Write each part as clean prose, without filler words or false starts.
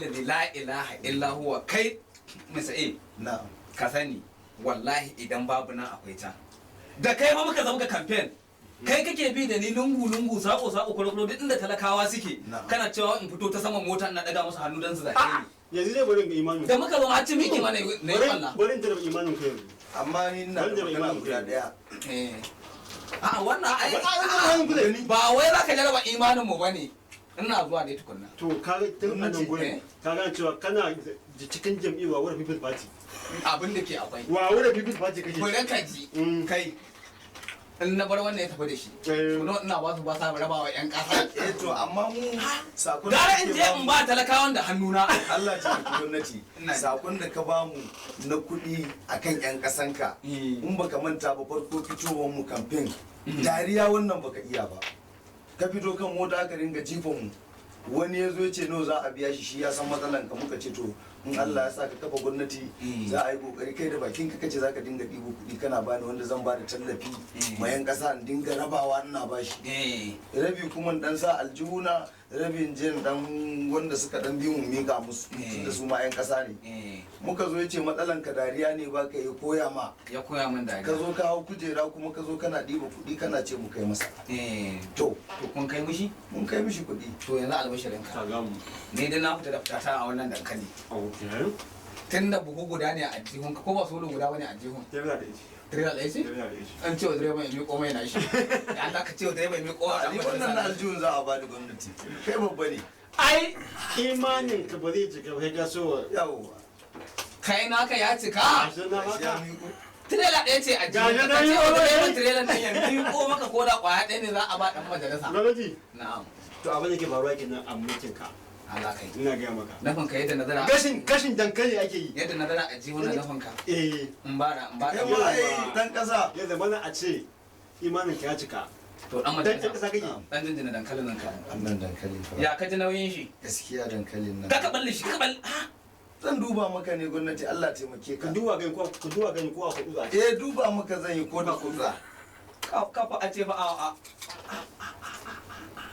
la ilaha illa huwa kai misa'e na'am ka sani wallahi idan babu nan akwai can da kai ma muka zama campaign kai kake bi da ni lungu sako kwalkwalo duk inda talakawa suke kana cewa in fito ta saman mota ina daga musu hannu dan su zaɓe ni yanzu zai bari ga imanin da muka zama hacci miki mana ne Allah bari da imanin kai yanzu amma ni ina da magana guda daya a wannan ai ba wai zaka jaraba imanin mu bane ina zuwa ne tukunna to kaga tun nan gurin kaga cewa kana cikin jam'iyyar wa people party abin da ke akwai wa wurin people party kake gurin kaji kai in na bar wannan ya tafi da shi kuma ina ba su ba sa raba wa yan kasa to amma mu sakon gara in je in ba talakawan da hannuna Allah ya ci gwamnati sakon da ka bamu na kuɗi akan yan kasanka in baka manta ba farko fitowar mu campaign dariya wannan baka iya ba ka fito kan mota aka ringa jifan mu wani ya zo ya ce no za a biya shi ya san matsalan ka muka ce to in Allah ya sa ka kafa gwamnati za a yi kokari kai da bakin ka kace zaka dinga ɗibo kuɗi kana bani wanda zan ba da tallafi mayan ƙasa in dinga rabawa ina bashi rabi kuma dan sa aljihuna rabin jin dan wanda suka dan bi mu mika musu tunda su ma yan ƙasa ne muka zo ya ce matsalan ka dariya ne ba ka ya koya min dariya ka zo ka hau kujera kuma ka zo kana ɗiba kuɗi kana ce mu kai masa to kun kai mishi mun kai mishi kuɗi to yanzu albashirin ka ne dai na fita da fitata a wannan dankali tun da buhu guda ne a jihun ko ba solo guda bane a jihun direba da yace an ce wa direba ya miƙo mai na shi ya Allah ka ce wa direba ya miƙo a ni wannan na aljihun za a bada gwamnati kai babba ne ai imanin ka ba zai cika kai ka so yawa kai naka ya cika tirela ɗaya ce a jihun ka ce wa direba tirela nan ya miƙo maka ko da ƙwaya ɗaya ne za a ba ɗan majalisa na'am to abin da ke faruwa kenan a mulkin ka Allah kai ina ga maka nafin ka yadda nazara gashin dankali ake yi yadda nazara a jihun da nafin ka in ba da dan kasa yadda mana a ce imanin ka ya cika to dan majalisa kasa kake dan jinjina dankalin nan ka annan dankali ya ka ji nauyin shi gaskiya dankalin nan ka balle shi ka balle zan duba maka ne gwamnati Allah taimake ka duba gani ko a kudu duba maka zan yi ko da kudu ka fa a ce fa a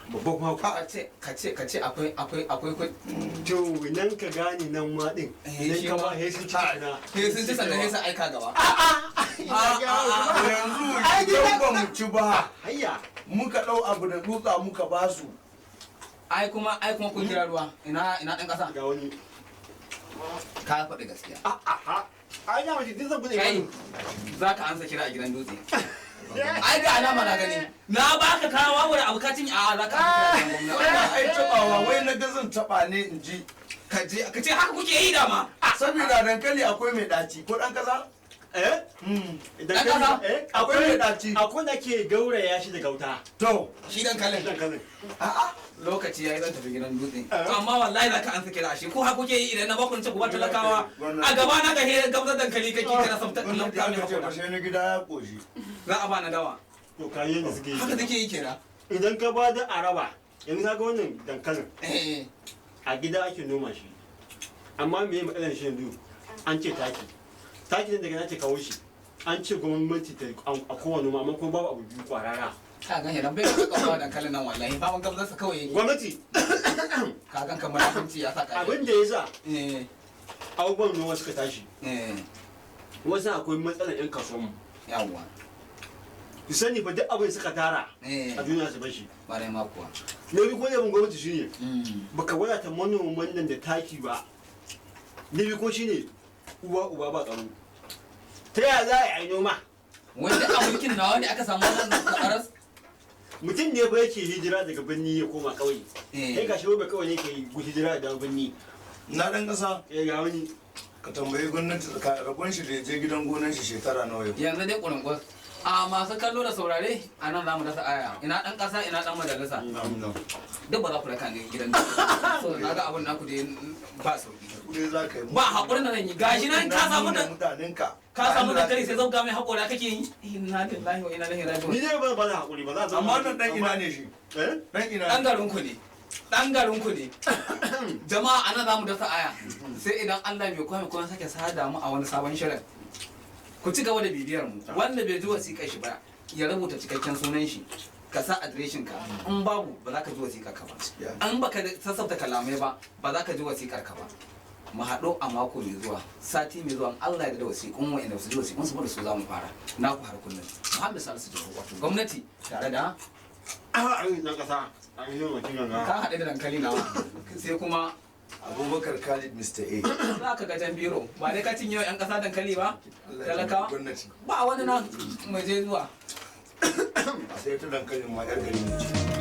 babban kuma ka ce akwai to nan ka gane nan ma din idan ka ba he sun ci kana he sun ci sannan he sun aika gaba yanzu idan ba mu ci ba hayya muka dau abu da dutsa muka ba su ai kuma kun kira ruwa ina dan kasa ga wani ka faɗi gaskiya ai na mace din zan bude kai zaka ansa kira a gidan dutse ai da alama na gani na baka kawo wani abu ka cinye a za ka ai tabawa wai na ga zan taba ne in ji ka ce haka kuke yi da ma saboda dankali akwai mai daci ko dan kaza dan kaza akwai mai daci akwai da ke gauraya shi da gauta to shi dankalin a'a lokaci yayi zan tafi gidan dutse amma wallahi za ka ansa kira shi ko haka kuke yi idan na bakun ce ku ba talakawa a gaba na ga he gamsar dankali kake kira sabta lamta mai hakura sai na gida ya koshi za a ba na dawa to kayan da suke yi haka take yi kenan idan ka ba da araba yanzu ka ga wannan dankalin a gida ake noma shi amma me matsalar shi yanzu an ce taki ne daga nace kawo shi an ce gwamnati ta a kowane noma amma kuma babu abu biyu kwarara ka gan yana bai ka kawo dankalin nan wallahi ba mun gamsar sa kawai yake gwamnati ka gan kamar abinci ya saka abin da ya sa abubuwan noma suka tashi wasu akwai matsalar yan kasuwan mu yawwa ku sani fa duk abin suka tara a duniya su bashi bare ma kuwa ne bi ko yabon gwamnati shine baka wadata manoman nan da taki ba ne bi ko shine uba ba tsaro ta yaya za a yi noma wanda a mulkin nawa ne aka samu wannan karas mutum ne ba yake hijira daga birni ya koma kauye kai gashi ba kawai ne ke hijira daga birni na dan kasa ga wani ka tambayi gwamnati rabon shi da ya je gidan gonan shi shekara nawa yau yanzu dai kurangwas a masu kallo da saurare a nan zamu dasa aya ina dan kasa ina dan majalisa duk ba za ku raka ni gidan so na ga abun naku da ba sauki ba hakurin da zan yi gashi nan ka samu da ka samu da kare sai zauka mai hakura kake yi inna lillahi wa inna ilaihi raji'un ni dai ba da hakuri ba za amma nan dan ina ne shi dan ina dan garin ku ne dan garin ku ne jama'a ana zamu dasa aya sai idan Allah bai kuma sake sada mu a wani sabon shirin ku ci gaba da bibiyar mu wanda bai ji wasiƙar shi ba ya rubuta cikakken sunan shi ka sa adireshin ka in babu ba za ka ji wasiƙar ka ba an baka sassauta kalamai ba ba za ka ji wasiƙar ka ba mu haɗu a mako mai zuwa sati mai zuwa Allah ya da wasiƙun wa'anda su ji wasiƙun su da su za mu fara na ku har kullum Muhammad Salisu Jauro wato gwamnati tare da dan kasa an yi mutum ganga ka haɗe da dankali na sai kuma Abubakar Khalid Mr. A. za ka ga jan biro ba dai ka cinye yan ƙasa dankali ba talakawa ba wani nan mai je zuwa sai ta dankalin ma yar gari ne